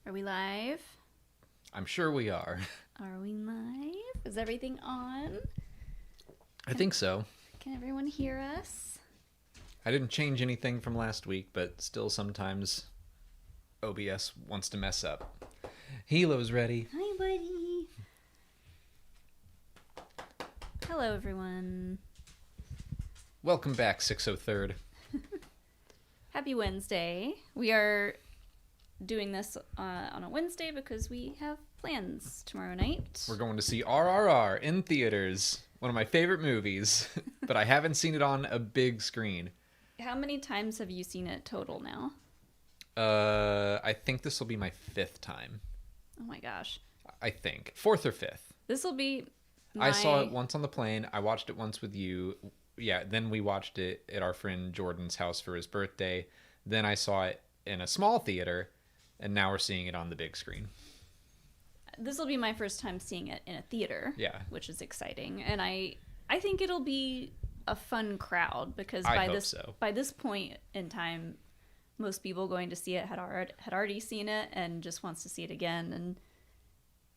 Are we live? I'm sure we are. Are we live? Is everything on? I think so. Can everyone hear us? I didn't change anything from last week, but still sometimes OBS wants to mess up. Hilo's ready. Hi, buddy. Hello, everyone. Welcome back, 603rd. Happy Wednesday. We are doing this on a Wednesday because we have plans tomorrow night. We're going to see RRR in theaters. One of my favorite movies, but I haven't seen it on a big screen. How many times have you seen it total now? I think this will be my 5th time. Oh my gosh. I think. 4th or 5th. This will be I saw it once on the plane. I watched it once with you. Yeah, then we watched it at our friend Jordan's house for his birthday. Then I saw it in a small theater, and now we're seeing it on the big screen. This will be my first time seeing it in a theater. Yeah. Which is exciting. And I think it'll be a fun crowd because by this point in time, most people going to see it had already seen it and just wants to see it again, and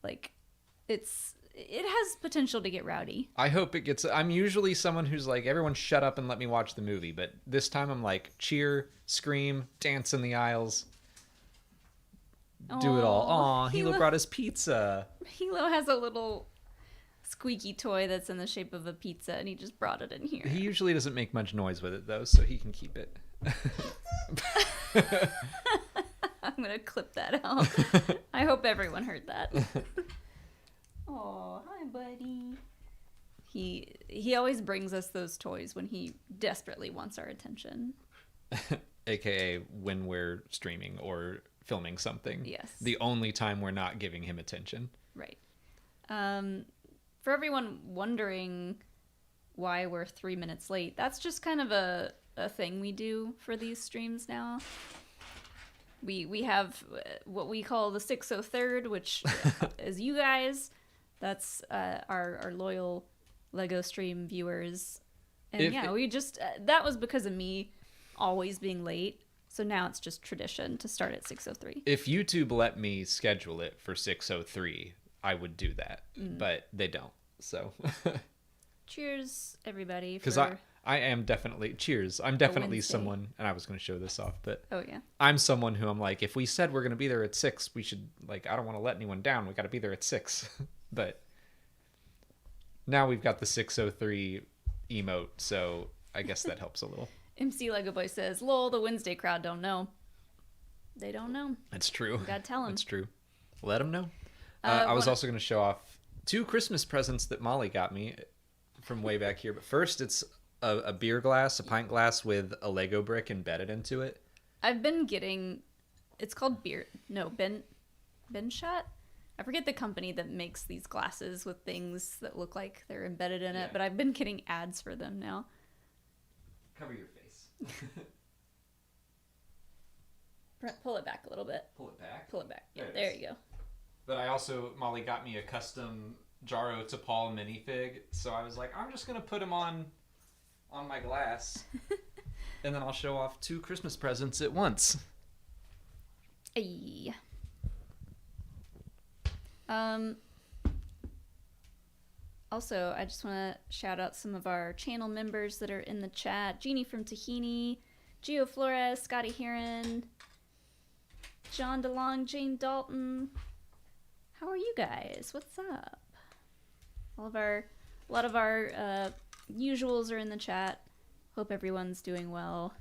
like it has potential to get rowdy. I hope it gets. I'm usually someone who's like, everyone shut up and let me watch the movie, but this time I'm like, cheer, scream, dance in the aisles, do it all. Aw, Hilo brought his pizza. Hilo has a little squeaky toy that's in the shape of a pizza, and he just brought it in here. He usually doesn't make much noise with it though, so he can keep it. I'm gonna clip that out. I hope everyone heard that. Oh, hi, buddy. He always brings us those toys when he desperately wants our attention. AKA when we're streaming or filming something. Yes. The only time we're not giving him attention. Right. For everyone wondering why we're 3 minutes late, that's just kind of a thing we do for these streams now. We have what we call the 603rd, which is you guys. That's our loyal Lego stream viewers. And we just that was because of me always being late. So now it's just tradition to start at 6:03. If YouTube let me schedule it for 6:03, I would do that, but they don't. So cheers, everybody! Because I am definitely cheers. I'm definitely someone, and I was going to show this off, but I'm someone who I'm like, if we said we're going to be there at 6, we should like. I don't want to let anyone down. We got to be there at 6. But now we've got the 6:03 emote, so I guess that helps a little. MC Lego Boy says, "Lol, the Wednesday crowd don't know. They don't know." That's true. You gotta tell them. That's true. Let them know. I was also going to show off 2 Christmas presents that Molly got me from way back here. But first, it's a beer glass, a pint glass with a Lego brick embedded into it. I've been getting, it's called Ben Shot. I forget the company that makes these glasses with things that look like they're embedded in it, but I've been getting ads for them now. Cover your face. Pull it back a little bit. Pull it back? Pull it back. Yeah, there you go. But Molly got me a custom Jaro to Paul minifig, so I was like, I'm just going to put him on my glass, and then I'll show off 2 Christmas presents at once. Ay. Also, I just want to shout out some of our channel members that are in the chat. Jeannie from Tahini, Gio Flores, Scotty Heron, John DeLong, Jane Dalton. How are you guys? What's up? A lot of our usuals are in the chat. Hope everyone's doing well.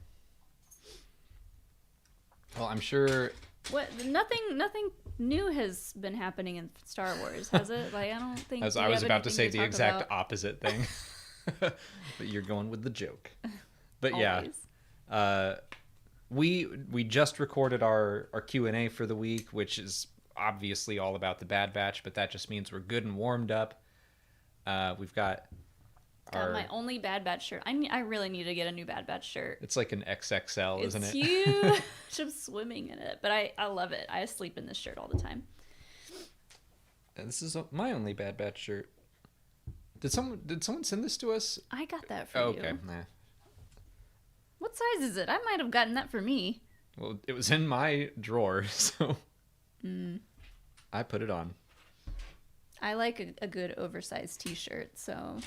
Well, I'm sure. What? Nothing new has been happening in Star Wars, has it? Like, I don't think. I was about to say the exact opposite thing, but you're going with the joke. But yeah, we just recorded our Q&A for the week, which is obviously all about the Bad Batch, but that just means we're good and warmed up. We've got my only Bad Batch shirt. I really need to get a new Bad Batch shirt. It's like an XXL, isn't it? It's huge. I'm swimming in it, but I love it. I sleep in this shirt all the time. And this is my only Bad Batch shirt. Did someone send this to us? I got that for you. Okay. Nah. What size is it? I might have gotten that for me. Well, it was in my drawer, so. I put it on. I like a good oversized t-shirt, so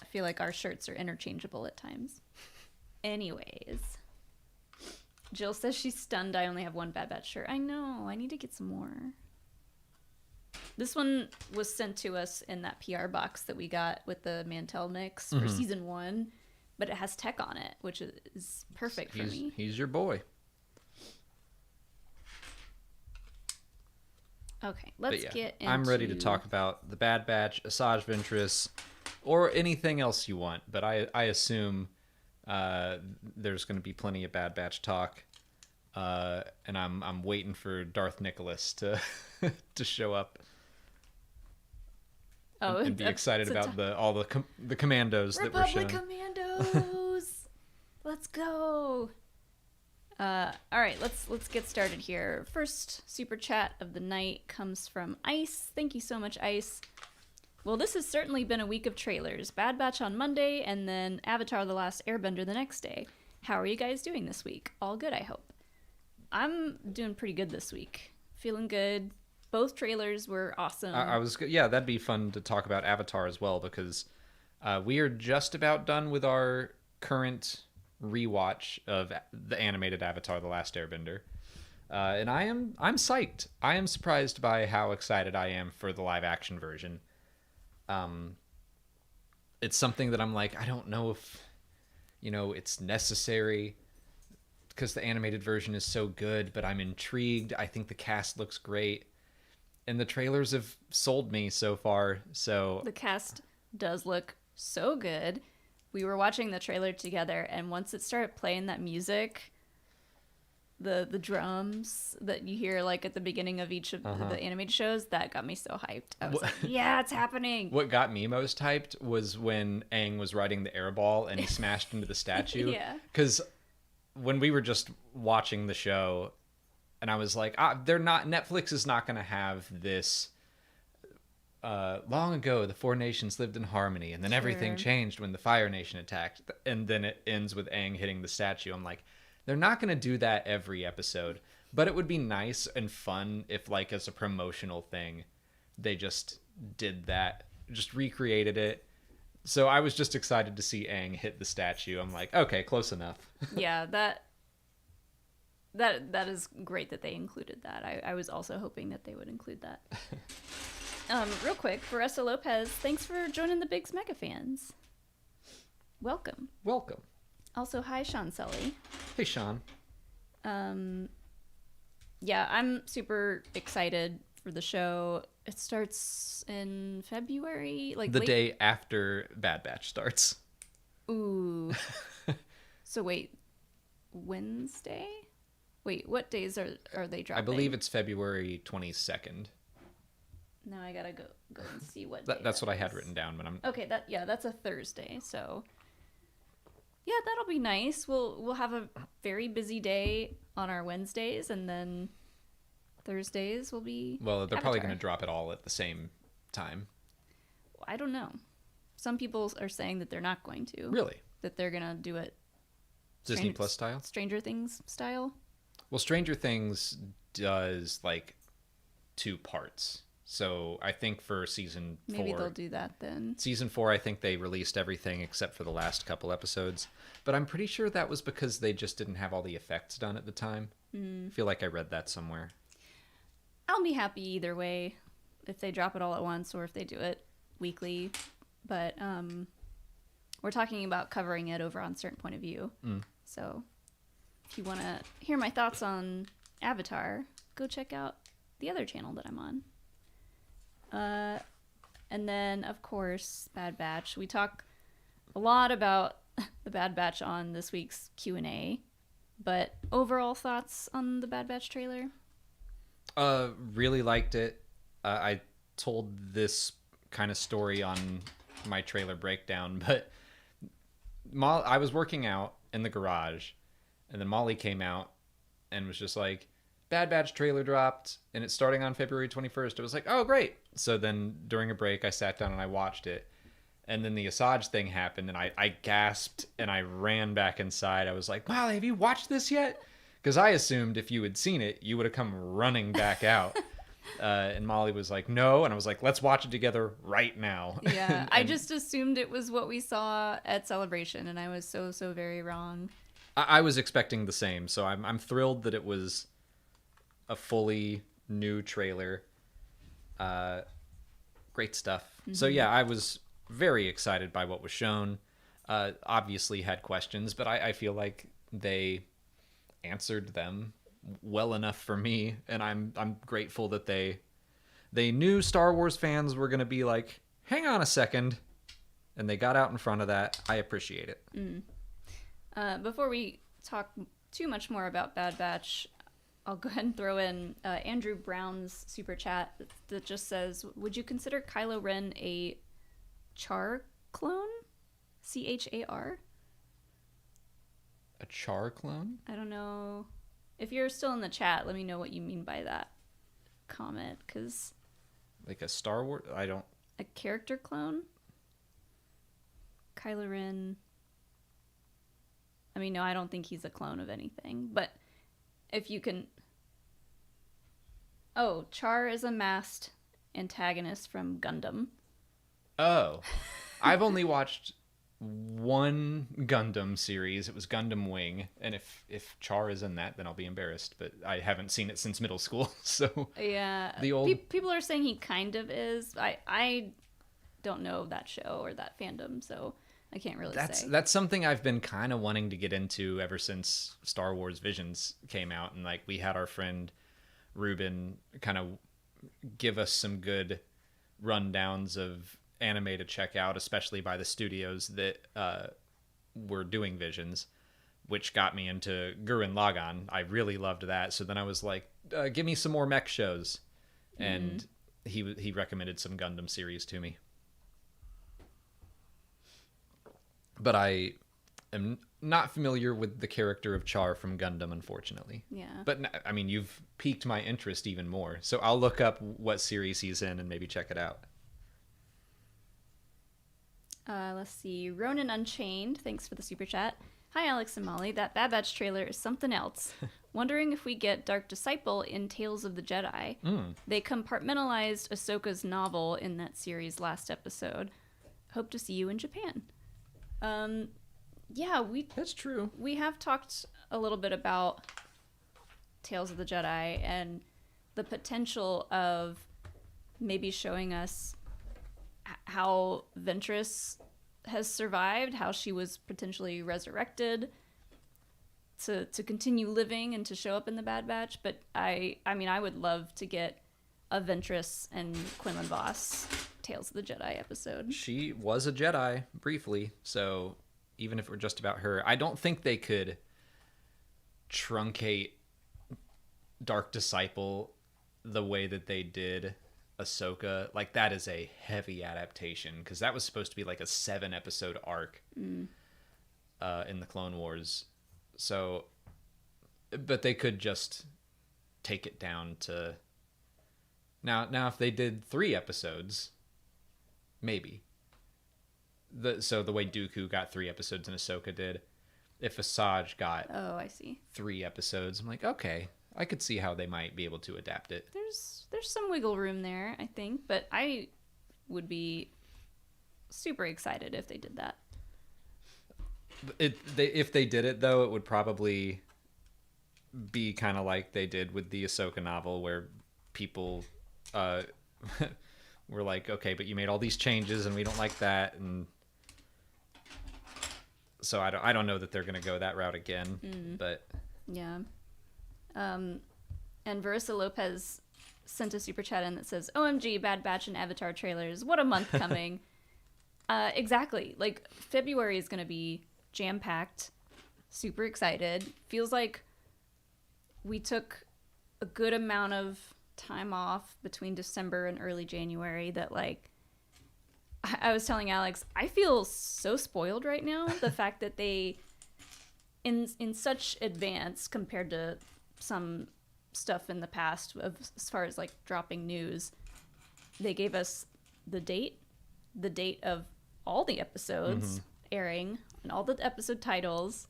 I feel like our shirts are interchangeable at times. Anyways, Jill says she's stunned I only have one Bad Batch shirt. I know, I need to get some more. This one was sent to us in that PR box that we got with the Mantell mix for season 1, but it has tech on it, which is perfect for me. He's your boy. Okay, let's get into... I'm ready to talk about the Bad Batch, Asajj Ventress, or anything else you want, but I assume there's going to be plenty of Bad Batch talk, and I'm waiting for Darth Nicholas to to show up. And be excited about all the commandos that were shown. Republic commandos! Let's go! All right, let's get started here. First super chat of the night comes from Ice. Thank you so much, Ice. Well, this has certainly been a week of trailers. Bad Batch on Monday, and then Avatar: The Last Airbender the next day. How are you guys doing this week? All good, I hope. I'm doing pretty good this week. Feeling good. Both trailers were awesome. That'd be fun to talk about Avatar as well, because we are just about done with our current rewatch of the animated Avatar: The Last Airbender, and I'm psyched. I am surprised by how excited I am for the live action version. It's something that I'm like, I don't know if it's necessary because the animated version is so good, but I'm intrigued. I think the cast looks great, and the trailers have sold me so far. So the cast does look so good. We were watching the trailer together, and once it started playing that music, the drums that you hear like at the beginning of each of the animated shows, that got me so hyped. I was like, yeah, it's happening. What got me most hyped was when Aang was riding the airball and he smashed into the statue. Yeah. Because when we were just watching the show, and I was like, Netflix is not going to have this... long ago, the four nations lived in harmony, and then everything changed when the Fire Nation attacked. And then it ends with Aang hitting the statue. I'm like, they're not going to do that every episode, but it would be nice and fun if, like, as a promotional thing, they just did that, just recreated it. So I was just excited to see Aang hit the statue. I'm like, okay, close enough. Yeah, that is great that they included that. I was also hoping that they would include that. Real quick, Baressa Lopez, thanks for joining the Biggs Mega fans. Welcome. Also, hi, Sean Sully. Hey, Sean. Yeah, I'm super excited for the show. It starts in February, like the day after Bad Batch starts. Ooh. So wait, Wednesday? Wait, what days are they dropping? I believe it's February 22nd. Now I gotta go and see what day that's what I had written down, but I'm okay. That's a Thursday, so yeah, that'll be nice. We'll have a very busy day on our Wednesdays, and then Thursdays will be they're Avatar. Probably gonna drop it all at the same time. I don't know. Some people are saying that they're not going to. Really? That they're gonna do it Disney Plus style, Stranger Things style. Well, Stranger Things does like 2 parts. So I think for season 4... Maybe they'll do that then. Season 4, I think they released everything except for the last couple episodes. But I'm pretty sure that was because they just didn't have all the effects done at the time. I feel like I read that somewhere. I'll be happy either way, if they drop it all at once or if they do it weekly. But we're talking about covering it over on Certain Point of View. So if you want to hear my thoughts on Avatar, go check out the other channel that I'm on. And then, of course, Bad Batch. We talk a lot about the Bad Batch on this week's Q&A, but overall thoughts on the Bad Batch trailer? Really liked it. I told this kind of story on my trailer breakdown, but I was working out in the garage, and then Molly came out and was just like, Bad Batch trailer dropped, and it's starting on February 21st. It was like, oh, great. So then during a break, I sat down and I watched it. And then the Asajj thing happened, and I gasped, and I ran back inside. I was like, Molly, have you watched this yet? Because I assumed if you had seen it, you would have come running back out. And Molly was like, no. And I was like, let's watch it together right now. Yeah, I just assumed it was what we saw at Celebration, and I was so very wrong. I was expecting the same, so I'm thrilled that it was a fully new trailer. Great stuff. Mm-hmm. So yeah, I was very excited by what was shown. Obviously had questions, but I feel like they answered them well enough for me, and I'm grateful that they knew Star Wars fans were going to be like, hang on a second, and they got out in front of that. I appreciate it. Before we talk too much more about Bad Batch, I'll go ahead and throw in Andrew Brown's super chat that just says, would you consider Kylo Ren a Char clone? Char? A Char clone? I don't know. If you're still in the chat, let me know what you mean by that comment, because... Like a Star Wars? I don't... A character clone? Kylo Ren... I mean, no, I don't think he's a clone of anything, but if you can... Oh, Char is a masked antagonist from Gundam. Oh. I've only watched one Gundam series. It was Gundam Wing, and if Char is in that, then I'll be embarrassed, but I haven't seen it since middle school. So yeah, the old people are saying he kind of is. I don't know that show or that fandom, so I can't really say. That's something I've been kind of wanting to get into ever since Star Wars Visions came out, and like we had our friend Ruben kind of give us some good rundowns of anime to check out, especially by the studios that were doing Visions, which got me into Gurren Lagann. I really loved that. So then I was like, give me some more mech shows. And he recommended some Gundam series to me. But I am not familiar with the character of Char from Gundam, unfortunately. Yeah. But I mean, you've piqued my interest even more. So I'll look up what series he's in and maybe check it out. Let's see. Ronan Unchained, thanks for the super chat. Hi, Alex and Molly. That Bad Batch trailer is something else. Wondering if we get Dark Disciple in Tales of the Jedi. They compartmentalized Ahsoka's novel in that series last episode. Hope to see you in Japan. Yeah, That's true. We have talked a little bit about Tales of the Jedi and the potential of maybe showing us how Ventress has survived, how she was potentially resurrected to continue living and to show up in the Bad Batch. But I mean, I would love to get a Ventress and Quinlan Vos Tales of the Jedi episode. She was a Jedi briefly, so even if it were just about her, I don't think they could truncate Dark Disciple the way that they did Ahsoka. Like, that is a heavy adaptation, because that was supposed to be like a 7-episode arc in the Clone Wars. So, but they could just take it down to now if they did 3 episodes, maybe. So the way Dooku got 3 episodes and Ahsoka did, if Asajj got 3 episodes, I'm like, okay, I could see how they might be able to adapt it. There's some wiggle room there, I think, but I would be super excited if they did that. If they did it, though, it would probably be kind of like they did with the Ahsoka novel, where people were like, okay, but you made all these changes and we don't like that, and so I don't know that they're going to go that route again, but yeah. And Verissa Lopez sent a super chat in that says, OMG, Bad Batch and Avatar trailers. What a month coming. Exactly. Like, February is going to be jam-packed. Super excited. Feels like we took a good amount of time off between December and early January that, like, I was telling Alex, I feel so spoiled right now. The fact that they, in such advance compared to some stuff in the past, as far as like dropping news, they gave us the date of all the episodes airing and all the episode titles.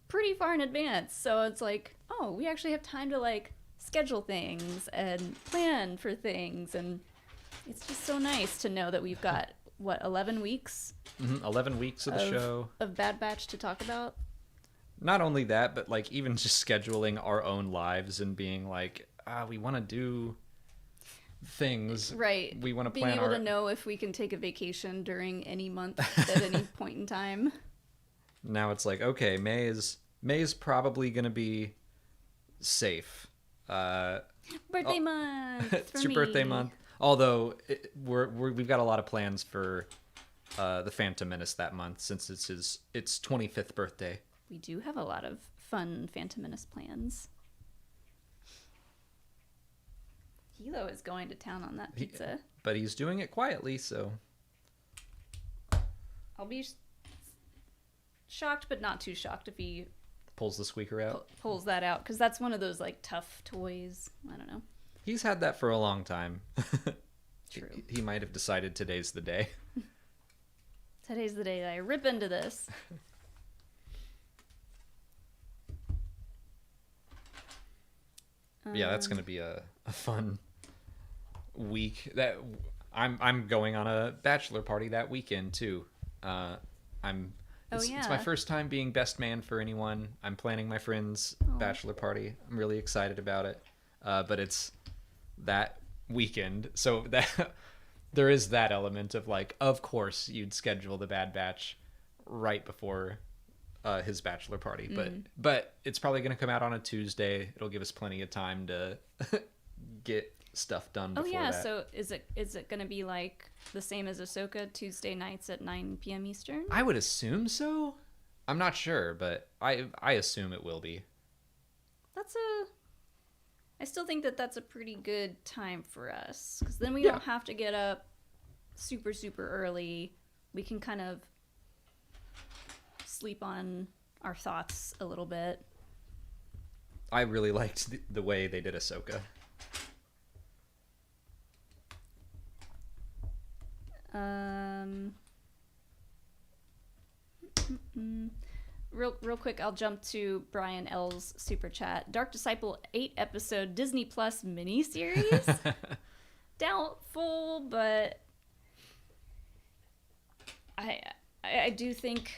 pretty far in advance. So it's like, oh, we actually have time to like schedule things and plan for things, and it's just so nice to know that we've got 11 weeks 11 weeks of the show of Bad Batch to talk about. Not only that, but like even just scheduling our own lives and being like, we want to do things, right? We want to being able to know if we can take a vacation during any month at any point in time. Now it's like, okay, May is probably gonna be safe. Birthday month. It's your birthday month. Although we've got a lot of plans for the Phantom Menace that month, since it's its 25th birthday. We do have a lot of fun Phantom Menace plans. Hilo is going to town on that pizza. But he's doing it quietly, so... I'll be shocked, but not too shocked if he... pulls the squeaker out? Pulls that out, because that's one of those, like, tough toys. I don't know. He's had that for a long time. True. He might have decided today's the day. Today's the day that I rip into this. Yeah, that's going to be a fun week. That I'm going on a bachelor party that weekend too. It's my first time being best man for anyone. I'm planning my friend's bachelor party. I'm really excited about it. But it's that weekend, so that there is that element of like, of course you'd schedule the Bad Batch right before his bachelor party, but it's probably going to come out on a Tuesday. It'll give us plenty of time to get stuff done before that. So is it going to be like the same as Ahsoka, Tuesday nights at 9 p.m. Eastern? I would assume so. I'm not sure, but I assume it will be. I still think that's a pretty good time for us, because then we don't have to get up super, super early. We can kind of sleep on our thoughts a little bit. I really liked the way they did Ahsoka. Real quick, I'll jump to Brian L's super chat. Dark Disciple 8-episode Disney Plus miniseries? Doubtful, but I do think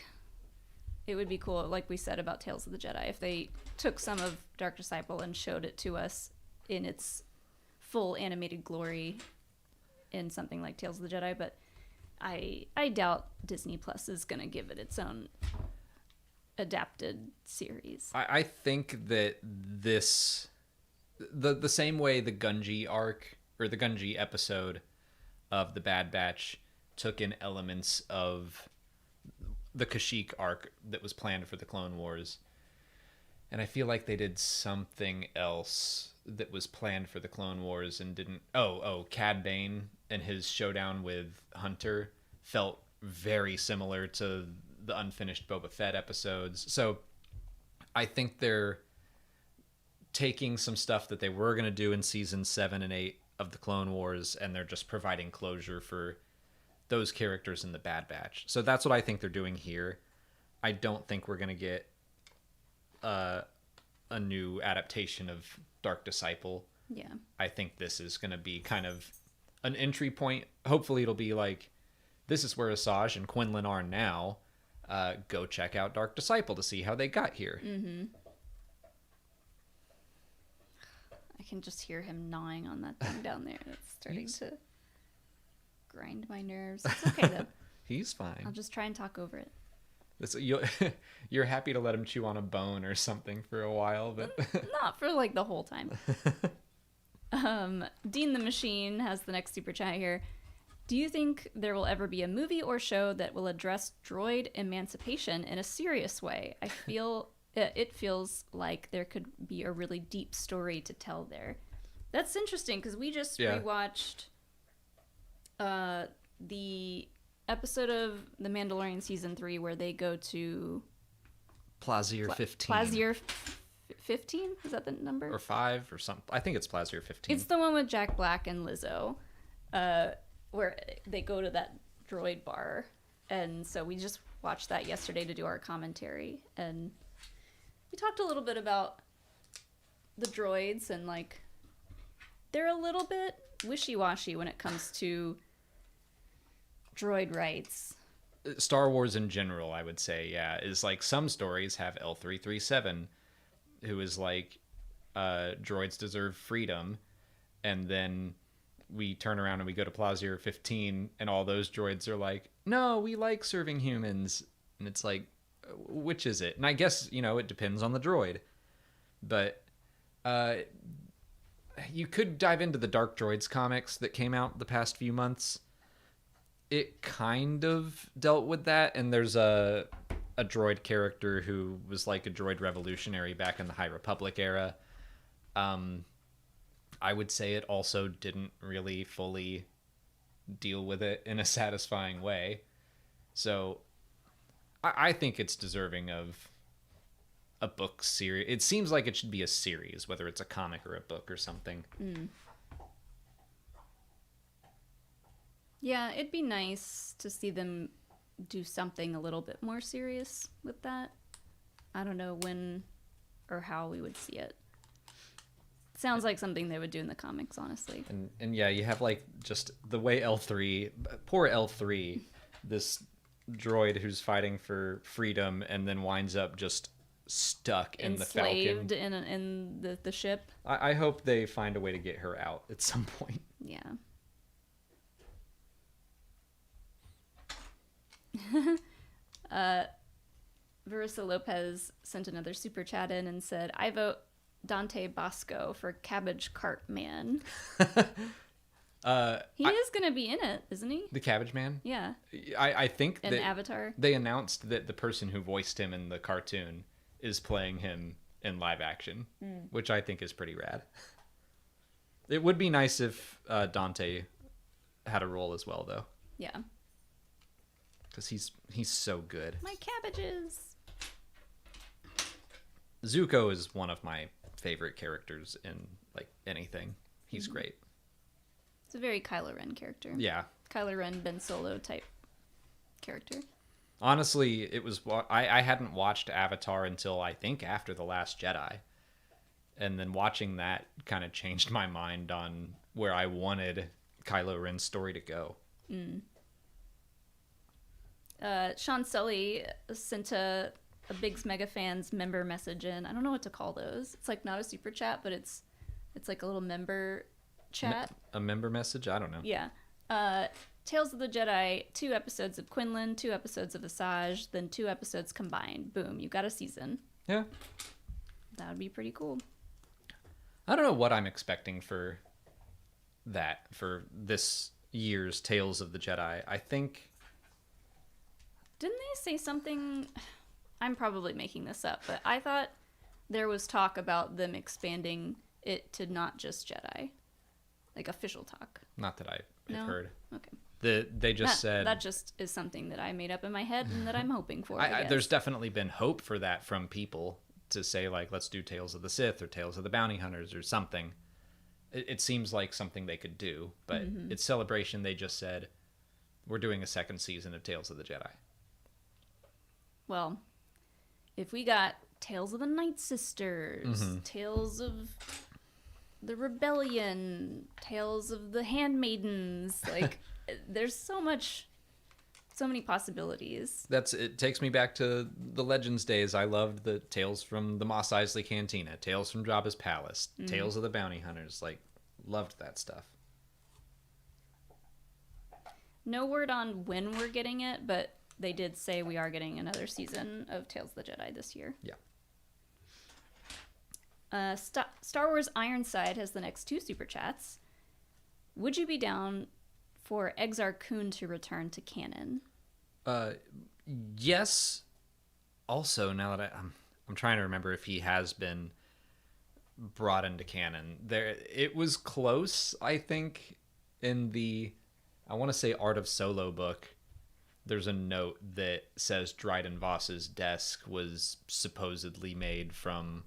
it would be cool, like we said about Tales of the Jedi, if they took some of Dark Disciple and showed it to us in its full animated glory in something like Tales of the Jedi, but I doubt Disney Plus is going to give it its own adapted series. I think that this, the same way the Gungi arc, or the Gungi episode of the Bad Batch took in elements of the Kashyyyk arc that was planned for the Clone Wars, and I feel like they did something else that was planned for the Clone Wars and didn't. Cad Bane and his showdown with Hunter felt very similar to the unfinished Boba Fett episodes. So I think they're taking some stuff that they were going to do in season 7 and 8 of the Clone Wars, and they're just providing closure for those characters in the Bad Batch. So that's what I think they're doing here. I don't think we're going to get a new adaptation of Dark Disciple. Yeah. I think this is going to be kind of an entry point. Hopefully it'll be like, this is where Asajj and Quinlan are now. Go check out Dark Disciple to see how they got here. Mm-hmm. I can just hear him gnawing on that thing down there. It's starting to grind my nerves. It's okay, though. He's fine. I'll just try and talk over it. You're happy to let him chew on a bone or something for a while, but... Not for, like, the whole time. Dean the Machine has the next super chat here. Do you think there will ever be a movie or show that will address droid emancipation in a serious way? I feel it feels like there could be a really deep story to tell there. That's interesting, because we just rewatched the episode of The Mandalorian season 3 where they go to Plazir 15. Plazir 15? Is that the number? Or 5 or something. I think it's Plazir 15. It's the one with Jack Black and Lizzo. Where they go to that droid bar, and so we just watched that yesterday to do our commentary, and we talked a little bit about the droids and like they're a little bit wishy-washy when it comes to droid rights. Star Wars in general, I would say, yeah, is like some stories have L337, who is like, droids deserve freedom, and then we turn around and we go to Plaisir 15, and all those droids are like, no, we like serving humans, and it's like, which is it? And I guess, it depends on the droid, but you could dive into the Dark Droids comics that came out the past few months. It kind of dealt with that, and there's a droid character who was like a droid revolutionary back in the High Republic era. I would say it also didn't really fully deal with it in a satisfying way. So I think it's deserving of a book series. It seems like it should be a series, whether it's a comic or a book or something. Yeah, it'd be nice to see them do something a little bit more serious with that. I don't know when or how we would see it. Sounds like something they would do in the comics, honestly. And yeah, you have like just the way poor L3, this droid who's fighting for freedom and then winds up just stuck in the Falcon. Enslaved in the ship. I hope they find a way to get her out at some point. Yeah. Verissa Lopez sent another super chat in and said, I vote Dante Bosco for Cabbage Cart Man. He is going to be in it, isn't he? The Cabbage Man? Yeah. I think in Avatar. They announced that the person who voiced him in the cartoon is playing him in live action, which I think is pretty rad. It would be nice if Dante had a role as well, though. Yeah. Because he's so good. My cabbages. Zuko is one of my favorite characters in like anything. He's great. It's a very Kylo Ren character. Yeah. Kylo Ren, Ben Solo type character. Honestly, it was I hadn't watched Avatar until I think after The Last Jedi. And then watching that kind of changed my mind on where I wanted Kylo Ren's story to go. Sean Sully sent a Biggs Mega Fans member message in. I don't know what to call those. It's like not a super chat, but it's like a little member chat. A member message? I don't know. Yeah. Tales of the Jedi, 2 episodes of Quinlan, 2 episodes of Asajj, then 2 episodes combined. Boom, you got a season. Yeah. That would be pretty cool. I don't know what I'm expecting for this year's Tales of the Jedi. I think... Didn't they say something... I'm probably making this up, but I thought there was talk about them expanding it to not just Jedi. Like official talk. Not that I have heard. Okay. They just said... That just is something that I made up in my head and that I'm hoping for, there's definitely been hope for that from people to say, like, let's do Tales of the Sith or Tales of the Bounty Hunters or something. It seems like something they could do, but it's Celebration. They just said, we're doing a second season of Tales of the Jedi. Well, if we got Tales of the Night Sisters, Tales of the Rebellion, Tales of the Handmaidens, like, there's so many possibilities. It takes me back to the Legends days. I loved the Tales from the Mos Eisley Cantina, Tales from Jabba's Palace, Tales of the Bounty Hunters. Like, loved that stuff. No word on when we're getting it, but they did say we are getting another season of Tales of the Jedi this year. Yeah. Star Wars Ironside has the next 2 super chats. Would you be down for Exar Kun to return to canon? Yes. Also, now that I'm trying to remember if he has been brought into canon. It was close, I think, in the, I want to say, Art of Solo book. There's a note that says Dryden Voss's desk was supposedly made from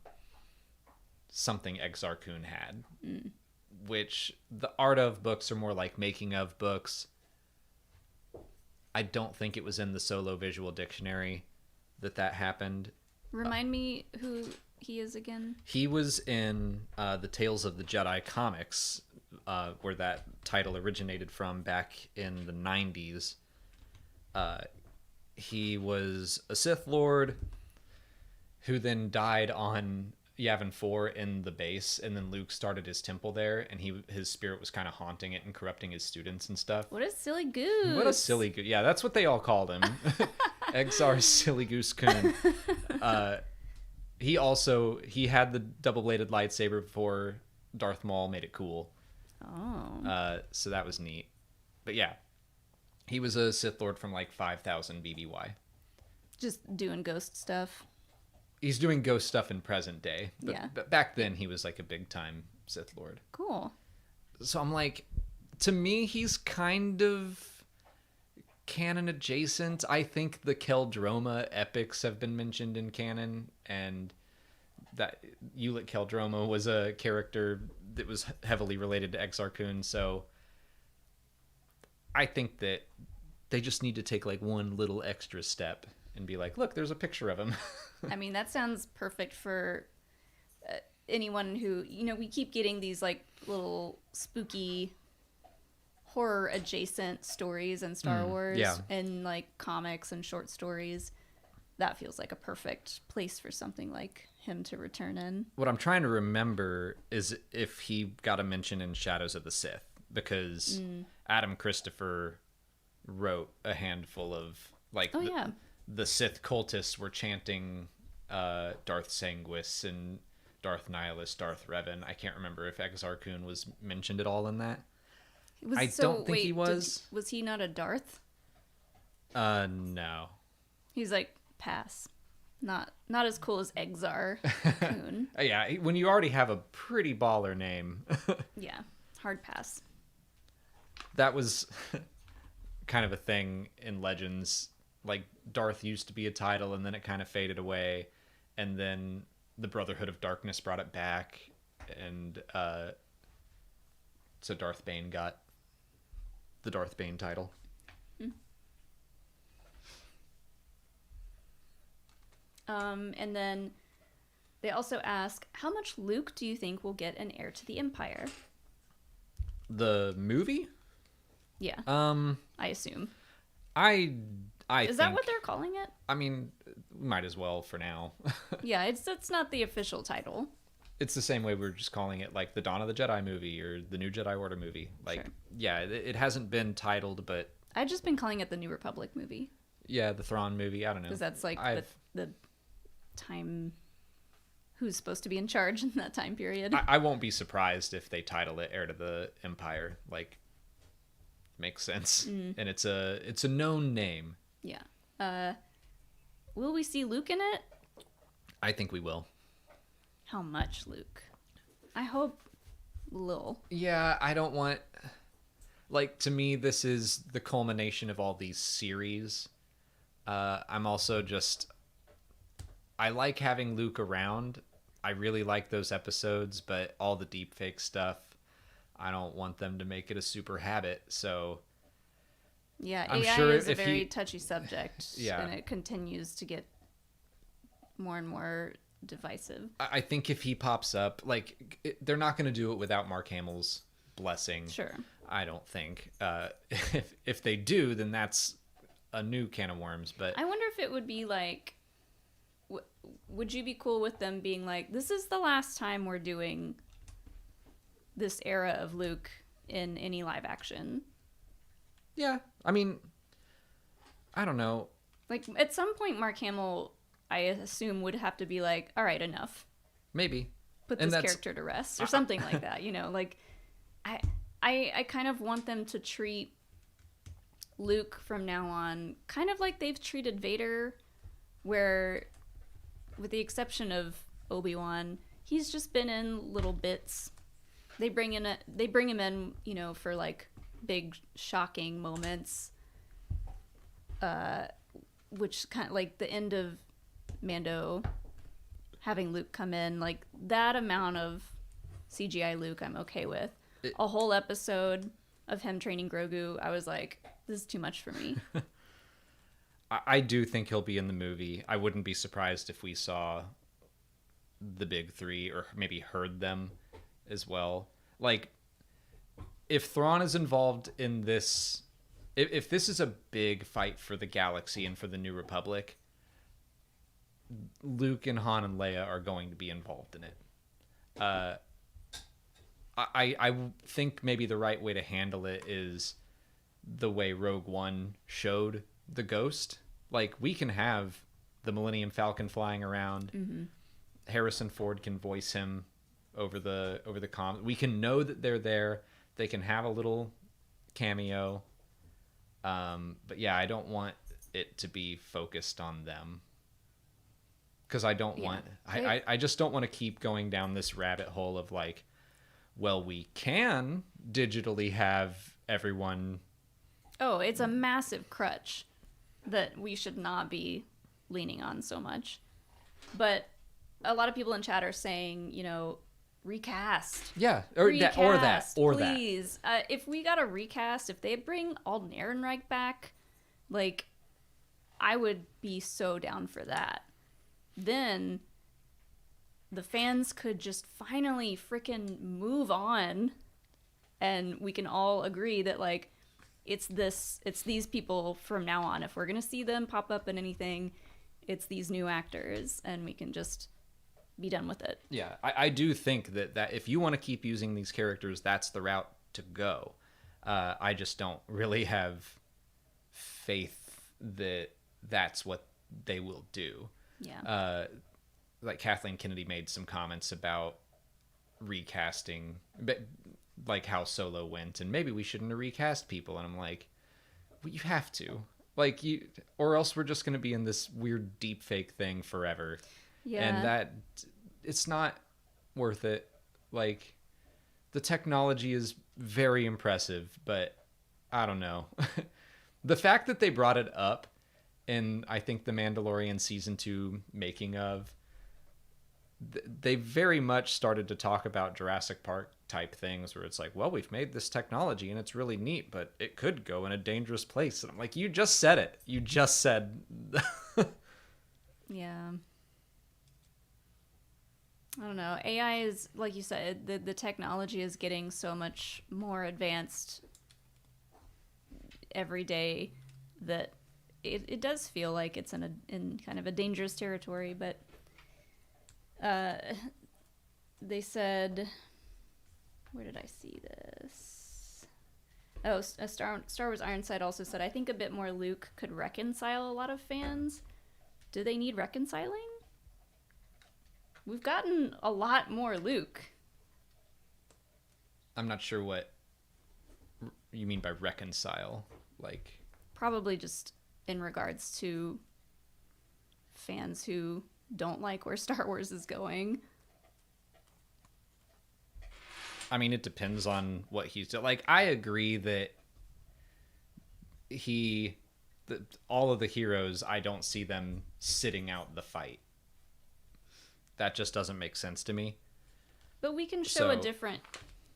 something Exar Kun had. Which the art of books are more like making of books. I don't think it was in the Solo Visual Dictionary that happened. Remind me who he is again. He was in the Tales of the Jedi comics, where that title originated from back in the 90s. He was a Sith Lord who then died on Yavin 4 in the base, and then Luke started his temple there, and his spirit was kind of haunting it and corrupting his students and stuff. What a silly goose. What a silly goose. Yeah, that's what they all called him. Exar Silly Goose Kun. He had the double-bladed lightsaber before Darth Maul made it cool. Oh. So that was neat. But yeah, he was a Sith Lord from like 5000 BBY. Just doing ghost stuff. He's doing ghost stuff in present day. But, yeah. But back then, he was like a big-time Sith Lord. Cool. So I'm like, to me, he's kind of canon adjacent. I think the Keldroma epics have been mentioned in canon, and that Ulic Keldroma was a character that was heavily related to Exar Kun, so I think that they just need to take like one little extra step and be like, look, there's a picture of him. I mean, that sounds perfect for anyone who, we keep getting these like little spooky horror adjacent stories in Star Wars and like comics and short stories. That feels like a perfect place for something like him to return in. What I'm trying to remember is if he got a mention in Shadows of the Sith, because Adam Christopher wrote a handful of like the Sith cultists were chanting Darth Sanguis and Darth Nihilus, Darth Revan. I can't remember if Exar Kun was mentioned at all in that. Don't think he was. Was he not a Darth? No. He's like, pass. Not as cool as Exar Kun. Yeah, when you already have a pretty baller name. Yeah, hard pass. That was kind of a thing in Legends. Like, Darth used to be a title, and then it kind of faded away, and then the Brotherhood of Darkness brought it back, and so Darth Bane got the Darth Bane title. And then they also ask, how much Luke do you think will get an heir to the Empire? The movie? Yeah. I assume. Is that what they're calling it? I mean, might as well for now. Yeah, it's not the official title. It's the same way we're just calling it like the Dawn of the Jedi movie or the New Jedi Order movie. Like, sure. Yeah, it hasn't been titled, but I've just been calling it the New Republic movie. Yeah, the Thrawn movie. I don't know. Because that's like the time who's supposed to be in charge in that time period. I won't be surprised if they title it Heir to the Empire. Like, makes sense. And it's a known name. Yeah. Will we see Luke in it? I think we will. How much Luke? I hope little. Yeah, I don't want... Like, to me, this is the culmination of all these series. I'm also just... I like having Luke around. I really like those episodes, but all the deepfake stuff, I don't want them to make it a super habit, so... Yeah, AI is a very touchy subject, and it continues to get more and more divisive. I think if he pops up, like, they're not going to do it without Mark Hamill's blessing. Sure. I don't think. If they do, then that's a new can of worms. But I wonder if it would be like, would you be cool with them being like, this is the last time we're doing this era of Luke in any live action? Yeah, I mean, I don't know. Like, at some point, Mark Hamill, I assume, would have to be like, all right, enough. Maybe. Put this character to rest, or something like that, like, I kind of want them to treat Luke from now on kind of like they've treated Vader, where, with the exception of Obi-Wan, he's just been in little bits. They bring him in, for like big shocking moments, which kind of like the end of Mando having Luke come in, like that amount of CGI Luke I'm okay with. A whole episode of him training Grogu, I was like, this is too much for me. I do think he'll be in the movie. I wouldn't be surprised if we saw the big three or maybe heard them as well. Like, if Thrawn is involved in this, if this is a big fight for the galaxy and for the New Republic, Luke and Han and Leia are going to be involved in it. I think maybe the right way to handle it is the way Rogue One showed the Ghost. Like, we can have the Millennium Falcon flying around. Mm-hmm. Harrison Ford can voice him over the comm. We can know that they're there. They can have a little cameo. But yeah, I don't want it to be focused on them. Because I don't want... I just don't want to keep going down this rabbit hole of like, well, we can digitally have everyone... Oh, it's a massive crutch that we should not be leaning on so much. But a lot of people in chat are saying, you know, recast. Yeah, recast, or please. If we got a recast, if they bring Alden Ehrenreich back, like, I would be so down for that. Then the fans could just finally freaking move on, and we can all agree that, like, it's these people from now on. If we're gonna see them pop up in anything, it's these new actors, and we can just be done with it. Yeah, I do think that if you want to keep using these characters, that's the route to go. I just don't really have faith that that's what they will do. Yeah. Like Kathleen Kennedy made some comments about recasting, like how Solo went, and maybe we shouldn't have recast people. And I'm like, well, you have to, like, you, or else we're just going to be in this weird deep fake thing forever. Yeah. And that, it's not worth it. Like, the technology is very impressive, but I don't know. The fact that they brought it up in, I think, the Mandalorian season 2 making of, they very much started to talk about Jurassic Park type things where it's like, well, we've made this technology and it's really neat, but it could go in a dangerous place. And I'm like, you just said it. You just said. Yeah. I don't know. AI is, like you said, the technology is getting so much more advanced every day that it does feel like it's in kind of a dangerous territory. But they said, where did I see this? Oh, Star Wars Ironside also said, I think a bit more Luke could reconcile a lot of fans. Do they need reconciling? We've gotten a lot more Luke. I'm not sure what you mean by reconcile. Like, probably just in regards to fans who don't like where Star Wars is going. I mean, it depends on what he's doing. Like, I agree that all of the heroes, I don't see them sitting out the fight. That just doesn't make sense to me. But we can show a different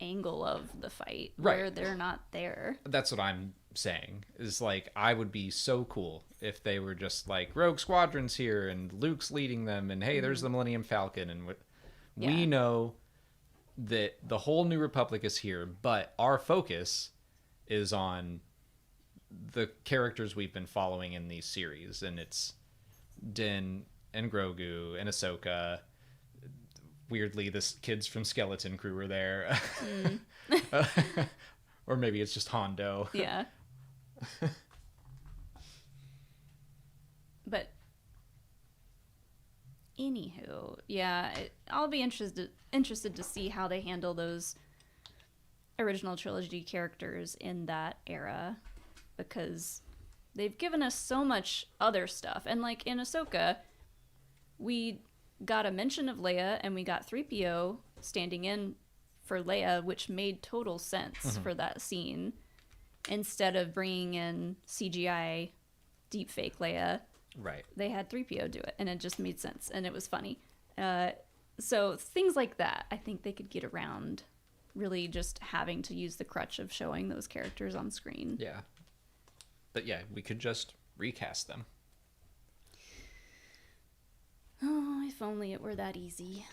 angle of the fight where they're not there. That's what I'm saying. Is like, I would be so cool if they were just like, Rogue Squadron's here and Luke's leading them and hey, there's the Millennium Falcon and we know that the whole New Republic is here, but our focus is on the characters we've been following in these series, and it's Din and Grogu and Ahsoka. Weirdly, the kids from Skeleton Crew were there. Or maybe it's just Hondo. Yeah. But anywho, yeah, I'll be interested to see how they handle those original trilogy characters in that era, because they've given us so much other stuff. And like in Ahsoka, we got a mention of Leia and we got 3PO standing in for Leia, which made total sense for that scene, instead of bringing in CGI deepfake Leia. Right. They had 3PO do it, and it just made sense, and it was funny. So things like that, I think they could get around really just having to use the crutch of showing those characters on screen. Yeah. But yeah, we could just recast them. Oh, if only it were that easy.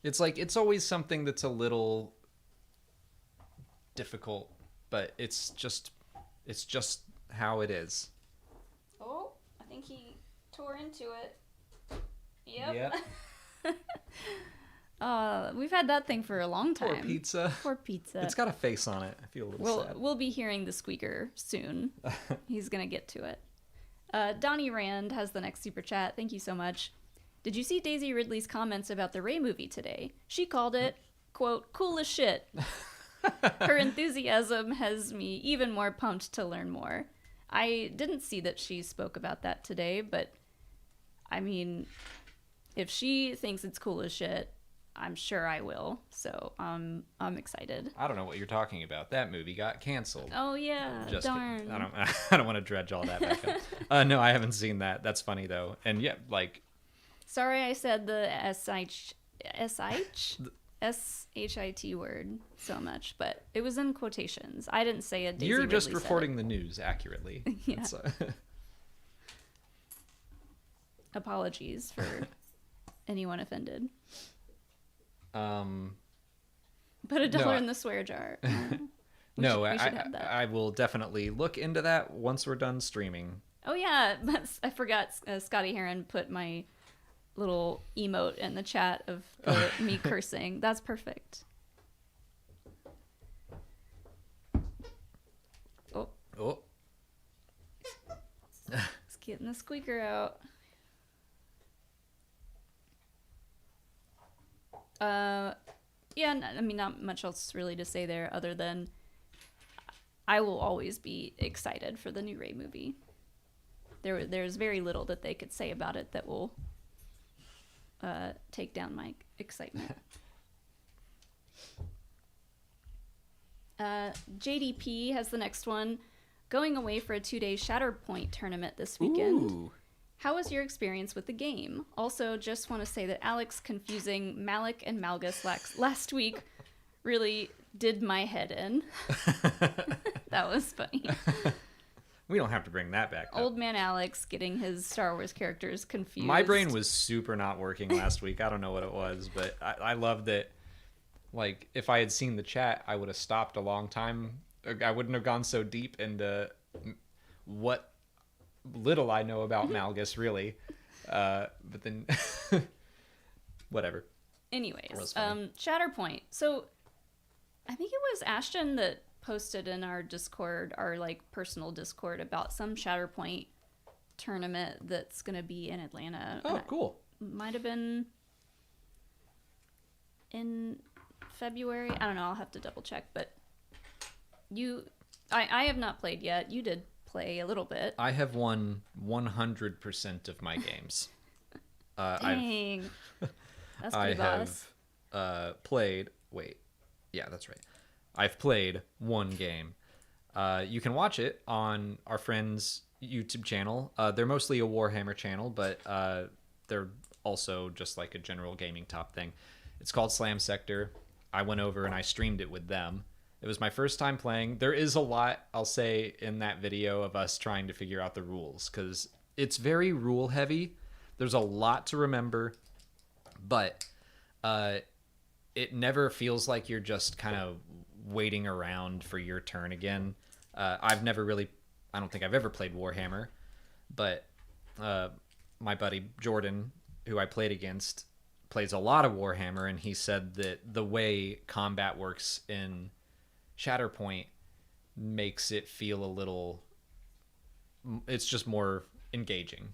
It's like, it's always something that's a little difficult, but it's just how it is. Oh, I think he tore into it. Yep. We've had that thing for a long time. Poor pizza. It's got a face on it. I feel a little sad. We'll be hearing the squeaker soon. He's gonna get to it. Donnie Rand has the next super chat. Thank you so much. Did you see Daisy Ridley's comments about the Rey movie today? She called it, quote, cool as shit. Her enthusiasm has me even more pumped to learn more. I didn't see that she spoke about that today, but I mean, if she thinks it's cool as shit, I'm sure I will. So I'm excited. I don't know what you're talking about. That movie got canceled. Oh yeah, just darn. Kidding. I don't want to dredge all that back up. No, I haven't seen that. That's funny though. And yeah, like. Sorry, I said the S-H-I-T word so much, but it was in quotations. I didn't say it. You're just reporting the news accurately. Yeah. Apologies for anyone offended. Put $1 in the swear jar. We should have that. I will definitely look into that once we're done streaming. Oh yeah, I forgot. Scotty Heron put my little emote in the chat of me cursing. That's perfect. Oh. It's getting the squeaker out. Yeah, I mean, not much else really to say there other than I will always be excited for the new Rey movie. There's very little that they could say about it that will take down my excitement. JDP has the next one. Going away for a 2-day Shatterpoint tournament this weekend. Ooh. How was your experience with the game? Also, just want to say that Alex confusing Malik and Malgus last week really did my head in. That was funny. We don't have to bring that back. Old man Alex getting his Star Wars characters confused. My brain was super not working last week. I don't know what it was, but I love that. Like, if I had seen the chat, I would have stopped a long time. I wouldn't have gone so deep into what little I know about Malgus, really. But then, whatever. Anyways, Shatterpoint. So, I think it was Ashton that posted in our Discord, our like personal Discord, about some Shatterpoint tournament that's going to be in Atlanta. Oh, cool. Might have been in February. I don't know. I'll have to double check. But I have not played yet. You did play a little bit. I have won 100% of my games. Dang. That's pretty boss. I have played. Wait. Yeah, that's right. I've played one game. You can watch it on our friend's YouTube channel. They're mostly a Warhammer channel, but they're also just like a general gaming top thing. It's called Slam Sector. I went over and I streamed it with them. It was my first time playing. There is a lot, I'll say, in that video of us trying to figure out the rules, because it's very rule heavy. There's a lot to remember, but it never feels like you're just kind of waiting around for your turn again. I don't think I've ever played Warhammer, but my buddy Jordan, who I played against, plays a lot of Warhammer, and he said that the way combat works in Shatterpoint makes it feel a little, it's just more engaging.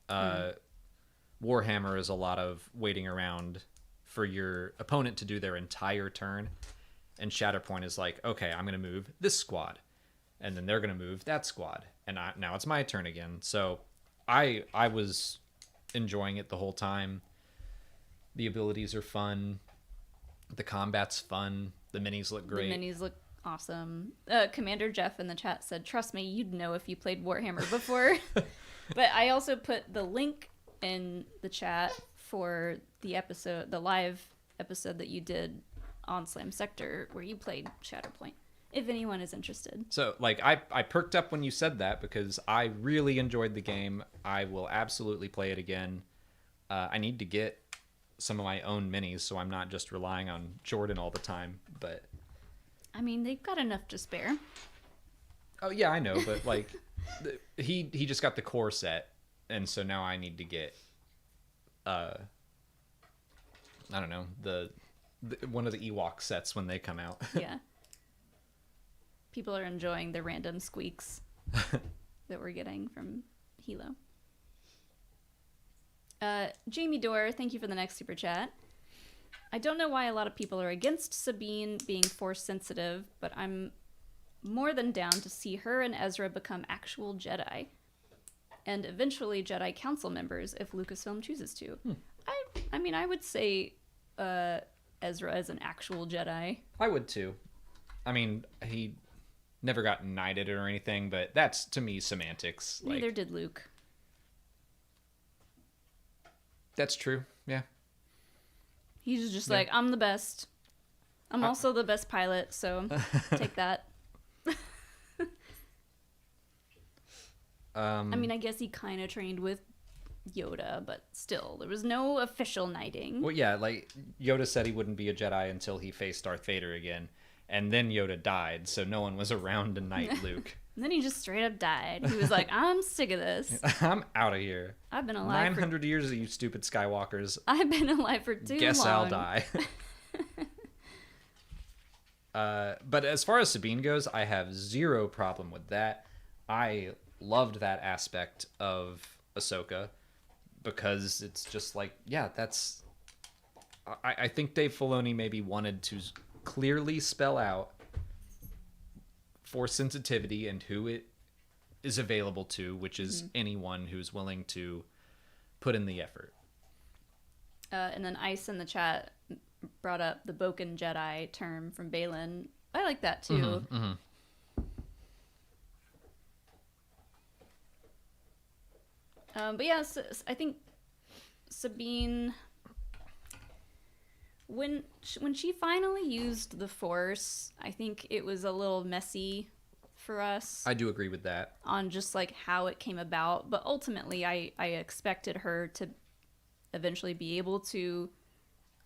Warhammer is a lot of waiting around for your opponent to do their entire turn, and Shatterpoint is like, okay, I'm going to move this squad, and then they're going to move that squad, and now it's my turn again. So I was enjoying it the whole time. The abilities are fun. The combat's fun. The minis look great. The minis look awesome. Commander Jeff in the chat said, trust me, you'd know if you played Warhammer before. But I also put the link in the chat for the live episode that you did on Slam Sector where you played Shatterpoint. if anyone is interested. So, like, I perked up when you said that because I really enjoyed the game. I will absolutely play it again. I need to get some of my own minis so I'm not just relying on Jordan all the time. But I mean, they've got enough to spare. Oh, yeah, I know. But, like, he just got the core set. And so now I need to get, I don't know, the one of the Ewok sets when they come out. Yeah. People are enjoying the random squeaks that we're getting from Hilo. Jamie Dorr, thank you for the next super chat. I don't know why a lot of people are against Sabine being force sensitive, but I'm more than down to see her and Ezra become actual Jedi. And eventually Jedi Council members if Lucasfilm chooses to. I mean, I would say Ezra is an actual Jedi. I would too. I mean, he never got knighted or anything, but that's, to me, semantics. Neither did Luke. That's true, yeah. He's just like, I'm the best. I'm also the best pilot, so take that. I mean, I guess he kind of trained with Yoda, but still, there was no official knighting. Well, yeah, like, Yoda said he wouldn't be a Jedi until he faced Darth Vader again, and then Yoda died, so no one was around to knight Luke. And then he just straight up died. He was like, I'm sick of this. I'm out of here. I've been alive 900 years of you stupid Skywalkers. I've been alive for too long. Guess I'll die. But as far as Sabine goes, I have zero problem with that. I loved that aspect of Ahsoka because it's just like, yeah, that's... I think Dave Filoni maybe wanted to clearly spell out force sensitivity and who it is available to, which is anyone who's willing to put in the effort. And then Ice in the chat brought up the Boken Jedi term from Balin. I like that too. But yeah, so I think Sabine, when she finally used the Force, I think it was a little messy for us. I do agree with that. On just like how it came about. But ultimately, I expected her to eventually be able to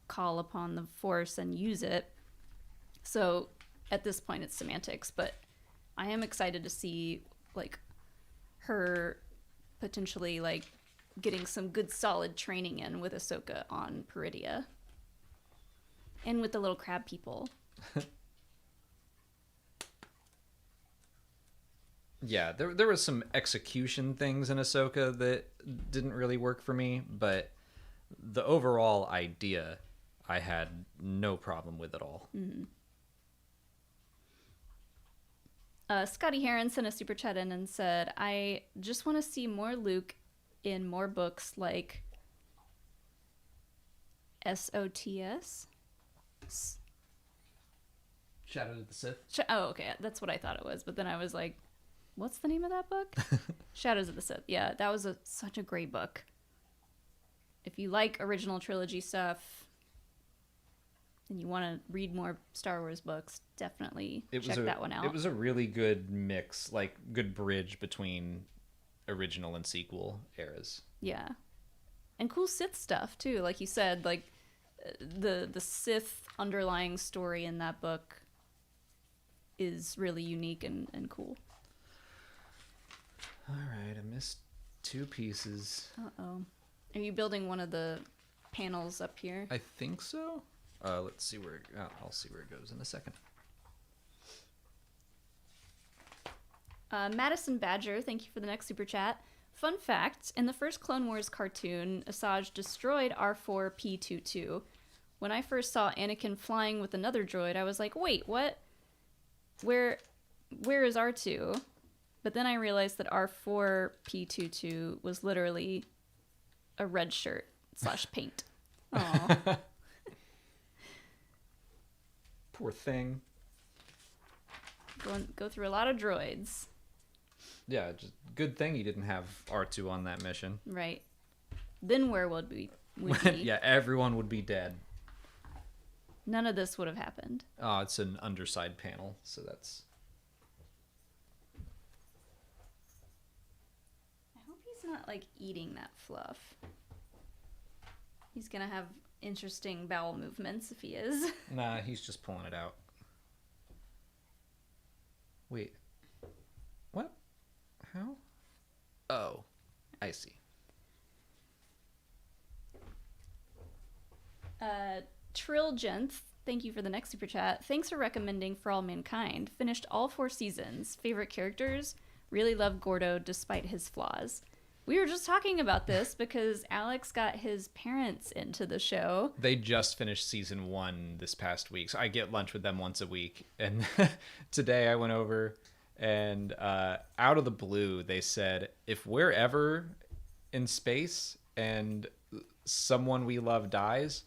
call upon the Force and use it. So at this point, it's semantics. But I am excited to see like her potentially like getting some good solid training in with Ahsoka on Peridia. And with the little crab people. Yeah, there was some execution things in Ahsoka that didn't really work for me, but the overall idea I had no problem with at all. Scotty Heron sent a super chat in and said, I just want to see more Luke in more books like SOTS? Shadows of the Sith? Oh, okay. That's what I thought it was. But then I was like, what's the name of that book? Shadows of the Sith. Yeah, that was such a great book. If you like original trilogy stuff and you want to read more Star Wars books, definitely check that one out. It was a really good mix, like good bridge between original and sequel eras. Yeah. And cool Sith stuff, too. Like you said, like the Sith underlying story in that book is really unique and cool. All right, I missed 2 pieces. Uh-oh. Are you building one of the panels up here? I think so. Let's see where... I'll see where it goes in a second. Madison Badger, thank you for the next super chat. Fun fact, in the first Clone Wars cartoon, Asajj destroyed R4-P22. When I first saw Anakin flying with another droid, I was like, wait, what? Where is R2? But then I realized that R4-P22 was literally a red shirt / paint. Aww. Poor thing. Go through a lot of droids. Yeah, just good thing he didn't have R2 on that mission. Right. Then where would we be? Yeah, everyone would be dead. None of this would have happened. Oh, it's an underside panel, so that's... I hope he's not, like, eating that fluff. He's gonna have interesting bowel movements if he is. Nah, he's just pulling it out. Wait. What? How? Oh, I see. Trilgenth, thank you for the next super chat. Thanks for recommending For All Mankind. Finished all 4 seasons. Favorite characters? Really love Gordo despite his flaws. We were just talking about this because Alex got his parents into the show. They just finished season 1 this past week, so I get lunch with them once a week. And today I went over, and out of the blue, they said, if we're ever in space and someone we love dies,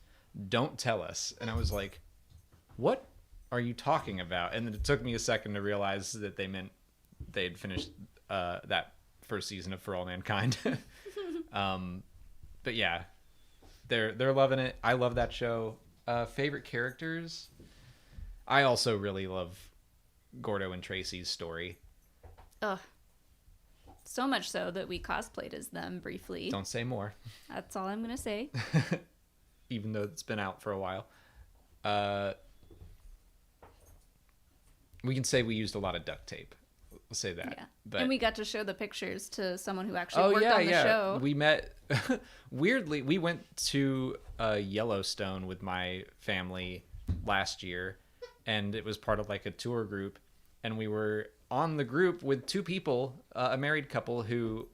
don't tell us. And I was like, what are you talking about? And then it took me a second to realize that they meant they'd finished that first season of For All Mankind. But yeah, they're loving it. I love that show. Favorite characters? I also really love Gordo and Tracy's story. Ugh. So much so that we cosplayed as them briefly. Don't say more. That's all I'm gonna say. Even though it's been out for a while. We can say we used a lot of duct tape. We'll say that. Yeah. But... And we got to show the pictures to someone who actually worked on the show. We met... Weirdly, we went to Yellowstone with my family last year, and it was part of like a tour group, and we were on the group with 2 people, a married couple who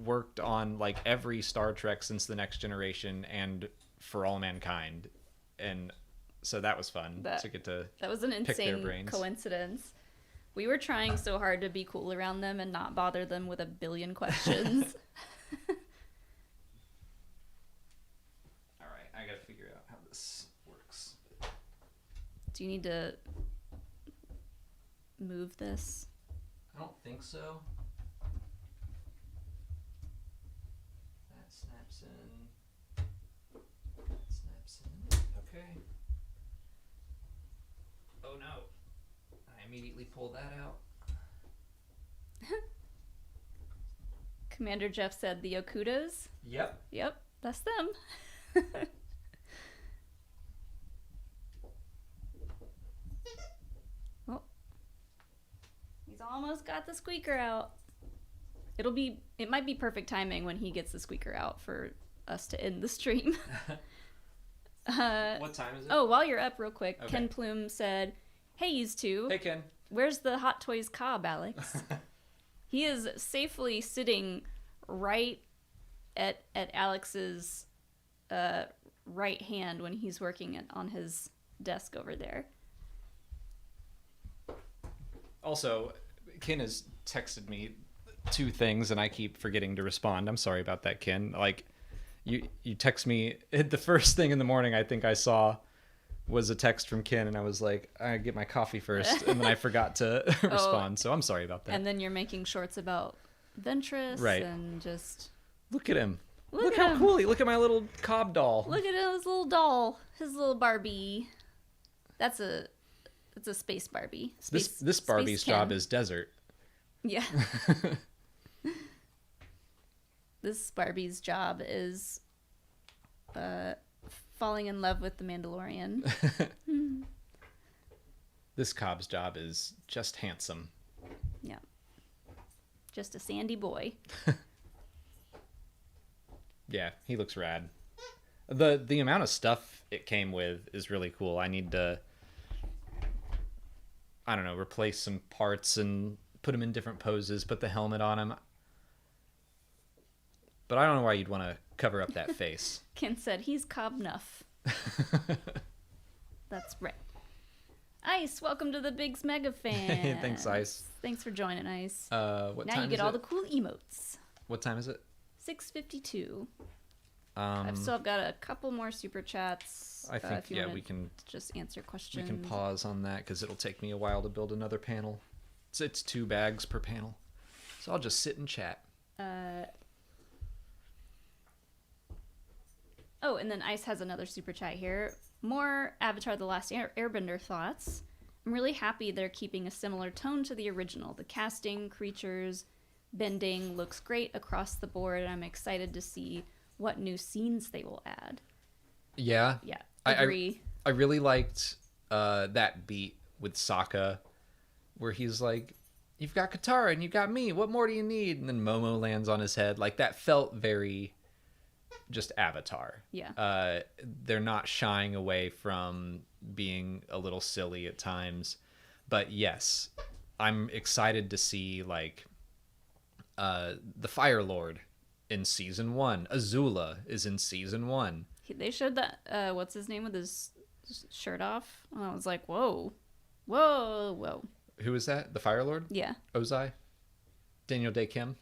worked on like every Star Trek since The Next Generation and For All Mankind. And so that was fun to get to that was an insane coincidence. We were trying so hard to be cool around them and not bother them with a billion questions. All right, I gotta figure out how this works. Do you need to move this? I don't think so. That snaps in. That snaps in. Okay. Oh no. I immediately pulled that out. Commander Jeff said the Okudas. Yep. Yep, that's them. Oh. He's almost got the squeaker out. It might be perfect timing when he gets the squeaker out for us to end the stream. What time is it? Oh, while you're up real quick, okay. Ken Plume said, hey, yous two. Hey, Ken. Where's the Hot Toys Cobb, Alex? He is safely sitting right at Alex's right hand when he's working on his desk over there. Also, Ken has texted me 2 things, and I keep forgetting to respond. I'm sorry about that, Ken. Like, you text me, the first thing in the morning I think I saw was a text from Ken, and I was like, I get my coffee first, and then I forgot to respond, so I'm sorry about that. And then you're making shorts about Ventress, right? And just look at him. Look how cool he. Look at my little Cobb doll. Look at his little doll, his little Barbie. That's a space Barbie. This Barbie's job is desert. Yeah. This Barbie's job is falling in love with the Mandalorian. This Cobb's job is just handsome. Yeah. Just a sandy boy. Yeah, he looks rad. The amount of stuff it came with is really cool. I need to, I don't know, replace some parts and put him in different poses, put the helmet on him. But I don't know why you'd want to cover up that face. Ken said he's Cobb-nuff. That's right. Ice, welcome to the Biggs Mega Fan. Thanks, Ice. Thanks for joining, Ice. What now time you get is all it? the cool emotes. What time is it? 6:52. I've still got a couple more super chats. I think we can just answer questions. We can pause on that because it'll take me a while to build another panel. It's 2 bags per panel, so I'll just sit and chat. Oh, and then Ice has another super chat here. more Avatar The Last Airbender thoughts. I'm really happy they're keeping a similar tone to the original. The casting, creatures, bending looks great across the board, and I'm excited to see what new scenes they will add. Yeah. Yeah, agree. I really liked that beat with Sokka where he's like, you've got Katara and you've got me. What more do you need? And then Momo lands on his head. Like, that felt very just Avatar. Yeah. They're not shying away from being a little silly at times. But yes, I'm excited to see, like, the Fire Lord in season 1. Azula is in season 1. They showed that, what's his name with his shirt off? And I was like, whoa. Whoa, whoa. Who is that? The Fire Lord? Yeah. Ozai? Daniel Day Kim?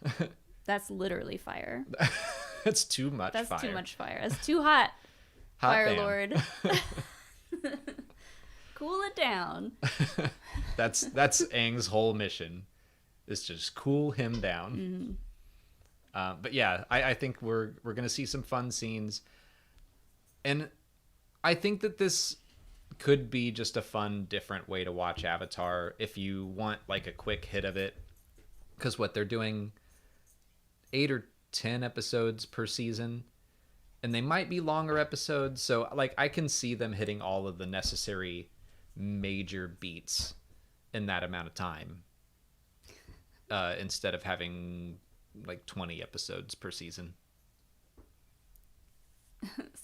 That's literally fire. That's too much fire. That's too much fire. That's too hot. Hot Fire damn. Lord. Cool it down. That's Aang's whole mission, is to just cool him down. Mm-hmm. But yeah, I think we're gonna see some fun scenes, and I think that this could be just a fun, different way to watch Avatar if you want like a quick hit of it, because what they're doing, 8 or 10 episodes per season, and they might be longer episodes, so like I can see them hitting all of the necessary major beats in that amount of time, instead of having like 20 episodes per season.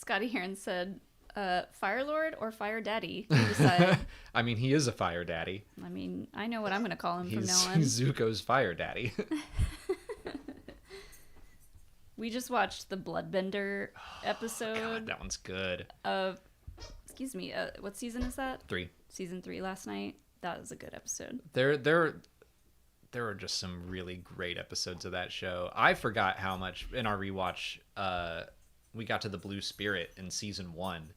Scotty Heron said, Fire Lord or Fire Daddy? You decide. I mean, he is a fire daddy. I mean, I know what I'm going to call him from now on. He's Zuko's fire daddy. We just watched the Bloodbender episode. God, that one's good. Excuse me, what season is that? 3. Season 3 last night. That was a good episode. There are just some really great episodes of that show. I forgot how much in our rewatch we got to the Blue Spirit in season 1.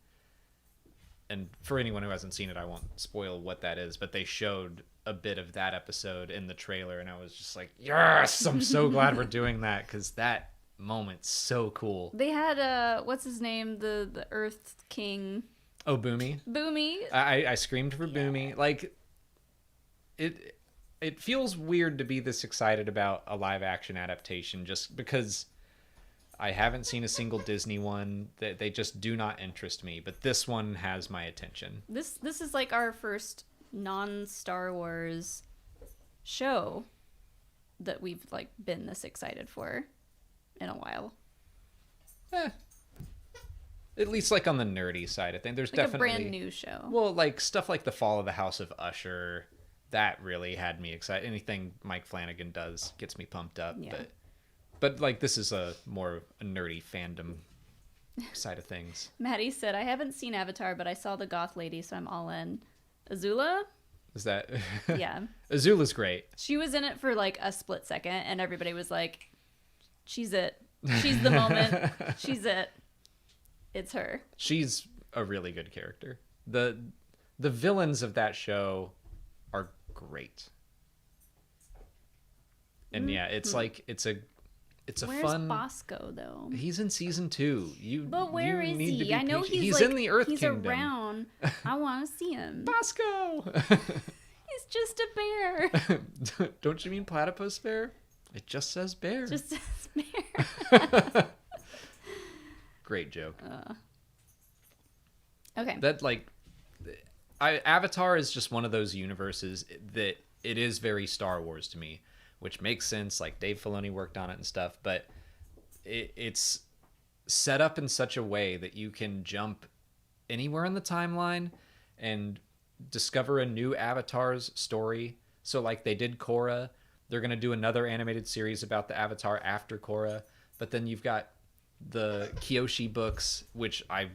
And for anyone who hasn't seen it, I won't spoil what that is, but they showed a bit of that episode in the trailer, and I was just like, yes, I'm so glad we're doing that, because that moment's so cool. They had, what's his name? The Earth King. Oh, Boomy. Boomy. I screamed for Boomy. Like, it feels weird to be this excited about a live-action adaptation, just because I haven't seen a single Disney one. That they just do not interest me, but this one has my attention. This is like our first non-Star Wars show that we've like been this excited for in a while. At least like on the nerdy side of things. There's like definitely a brand new show. Well, like stuff like The Fall of the House of Usher, that really had me excited. Anything Mike Flanagan does gets me pumped up. Yeah. But like this is a more a nerdy fandom side of things. Maddie said, I haven't seen Avatar, but I saw the goth lady, so I'm all in. Azula? Is that... Yeah. Azula's great. She was in it for like a split second, and everybody was like, she's it. She's the moment. She's it. It's her. She's a really good character. The villains of that show are great. And yeah, it's like it's a Where's fun. Where's Bosco though? He's in season 2. But where is he? I know he's he's like, in the Earth he's Kingdom. Around. I want to see him. Bosco. He's just a bear. Don't you mean platypus bear? It just says bear. Just says bear. Great joke. Okay. That Avatar is just one of those universes that it is very Star Wars to me, which makes sense. Like Dave Filoni worked on it and stuff, but it's set up in such a way that you can jump anywhere in the timeline and discover a new Avatar's story. So like they did Korra, they're going to do another animated series about the Avatar after Korra, but then you've got the Kyoshi books, which I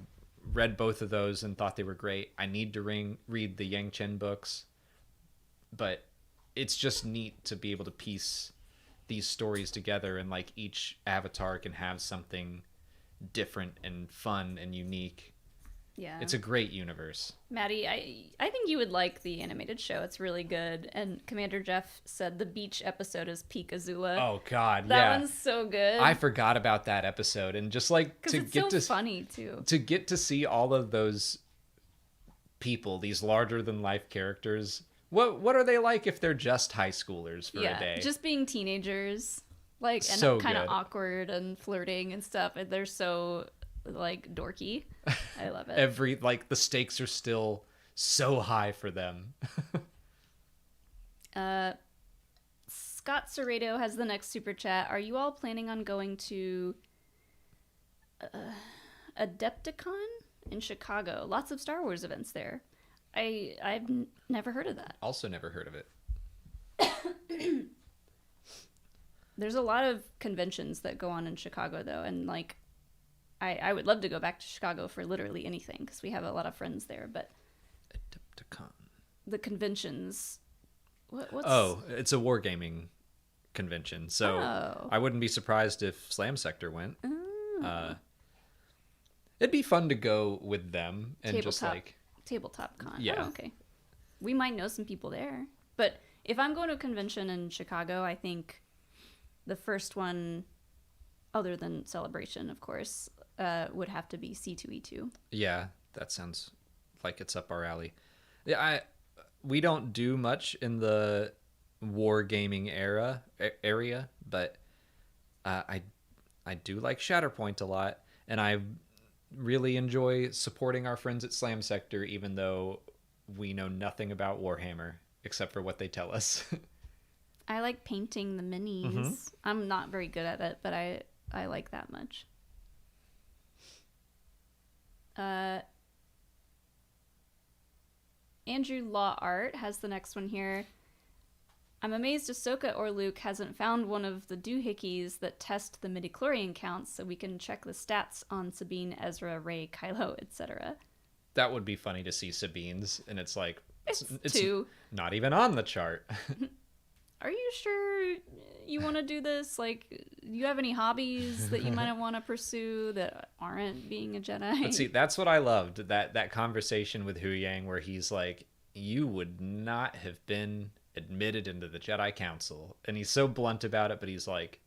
read both of those and thought they were great. I need to read the Yang Chen books, but it's just neat to be able to piece these stories together, and like each Avatar can have something different and fun and unique. Yeah. It's a great universe. Maddie, I think you would like the animated show. It's really good. And Commander Jeff said the beach episode is peak Azula. Oh God, that one's so good. I forgot about that episode, and just like to it's get so to funny too. To get to see all of those people, these larger than life characters. What are they like if they're just high schoolers for a day? Just being teenagers, like, and so kind of awkward and flirting and stuff. And they're so like dorky. I love it. The stakes are still so high for them. Scott Serrato has the next super chat. Are you all planning on going to Adepticon in Chicago? Lots of Star Wars events there. I've never heard of that. Also never heard of it. There's a lot of conventions that go on in Chicago, though, and like I would love to go back to Chicago for literally anything because we have a lot of friends there. But Adepticon, the conventions. What's... Oh, it's a wargaming convention, so I wouldn't be surprised if Slam Sector went. Oh. It'd be fun to go with them and Tabletop Con. Yeah. Oh, okay. We might know some people there. But if I'm going to a convention in Chicago, I think the first one, other than Celebration, of course, would have to be C2E2. Yeah, that sounds like it's up our alley. Yeah, we don't do much in the wargaming area, but I do like Shatterpoint a lot, and I really enjoy supporting our friends at Slam Sector, even though we know nothing about Warhammer except for what they tell us. I like painting the minis. Mm-hmm. I'm not very good at it, but I like that much. Andrew Law Art has the next one here. I'm amazed Ahsoka or Luke hasn't found one of the doohickeys that test the midichlorian counts so we can check the stats on Sabine, Ezra, Rey, Kylo, etc. That would be funny to see Sabine's, and it's like, it's two. Not even on the chart. Are you sure you want to do this? Like, do you have any hobbies that you might want to pursue that aren't being a Jedi? But see, that's what I loved, that conversation with Hu Yang where he's like, you would not have been admitted into the Jedi Council. And he's so blunt about it, but he's like,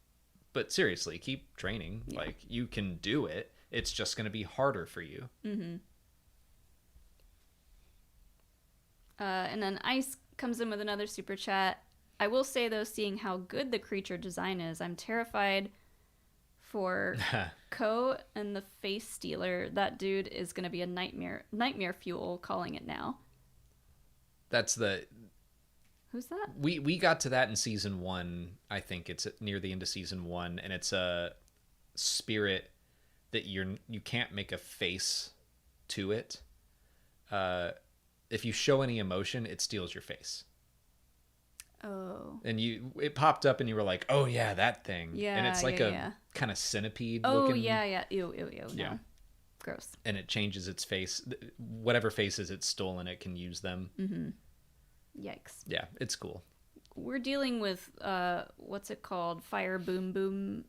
but seriously, keep training. Yeah. Like, you can do it. It's just going to be harder for you. Mm-hmm. And then Ice comes in with another super chat. I will say, though, seeing how good the creature design is, I'm terrified for Ko and the Face Stealer. That dude is going to be a nightmare fuel, calling it now. That's the... Who's that? We got to that in season 1. I think it's near the end of season 1, and it's a spirit that you can't make a face to it. If you show any emotion, it steals your face. Oh. And it popped up and you were like, oh yeah, that thing. Yeah. And it's like a kind of centipede looking. Oh yeah. Ew. Yeah. No. Gross. And it changes its face. Whatever faces it's stolen, it can use them. Mm-hmm. Yikes. Yeah, it's cool. We're dealing with, what's it called? Fire boom boom.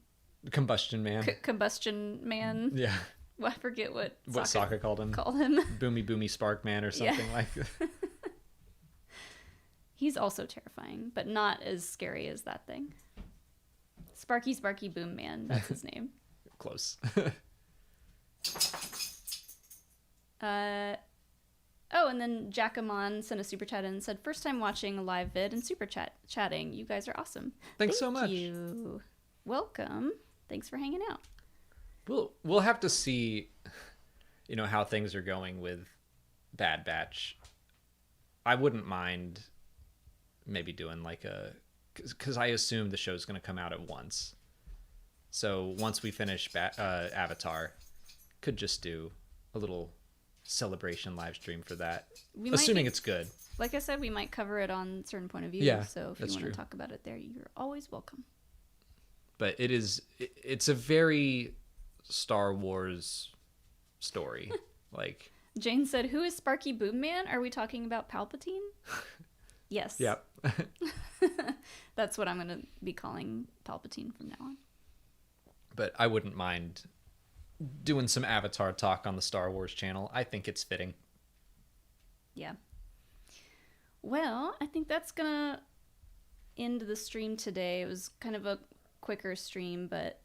Combustion man. Combustion man. Yeah. Well, I forget what Sokka called him. Boomy Spark Man or something like that. He's also terrifying, but not as scary as that thing. Sparky Boom Man, that's his name. Close. Oh, and then Jackamon sent a super chat in and said, first time watching a live vid and super chatting. You guys are awesome. Thanks so much. Thank you. Welcome. Thanks for hanging out. We'll have to see, how things are going with Bad Batch. I wouldn't mind maybe doing because I assume the show's going to come out at once. So once we finish Avatar, could just do a little celebration live stream for that, assuming it's good. Like I said, we might cover it on Certain Point of View. Yeah, so if you want to talk about it there, you're always welcome. But it's a very Star Wars story. Like Jane said, who is Sparky Boom Man? Are we talking about Palpatine? Yes. Yep. That's what I'm going to be calling Palpatine from now on. But I wouldn't mind doing some Avatar talk on the Star Wars channel. I think it's fitting. Yeah. Well, I think that's going to end the stream today. It was kind of a quicker stream, but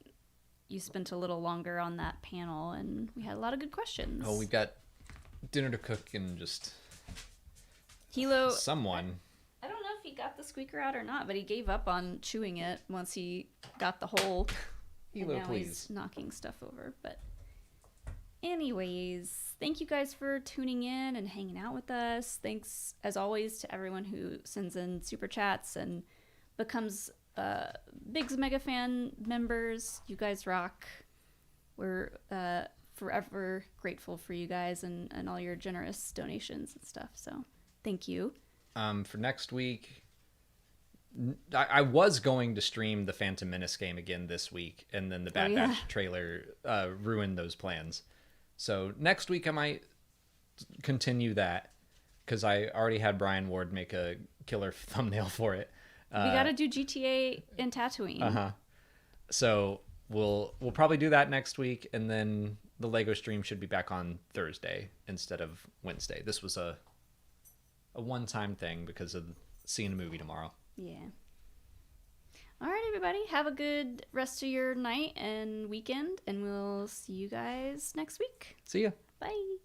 you spent a little longer on that panel, and we had a lot of good questions. Oh, we got dinner to cook and just Hilo. Someone. I don't know if he got the squeaker out or not, but he gave up on chewing it once he got the hole. Hilo, and now please. He's knocking stuff over. But anyways, thank you guys for tuning in and hanging out with us. Thanks, as always, to everyone who sends in super chats and becomes Big's Mega Fan members. You guys rock. We're forever grateful for you guys and all your generous donations and stuff. So thank you. For next week, I was going to stream the Phantom Menace game again this week, and then the Bad Batch trailer ruined those plans. So next week I might continue that, because I already had Brian Ward make a killer thumbnail for it. We gotta do GTA and Tatooine. So we'll probably do that next week, and then the Lego stream should be back on Thursday instead of Wednesday. This was a one-time thing because of seeing a movie tomorrow. Yeah. All right, everybody. Have a good rest of your night and weekend, and we'll see you guys next week. See ya. Bye.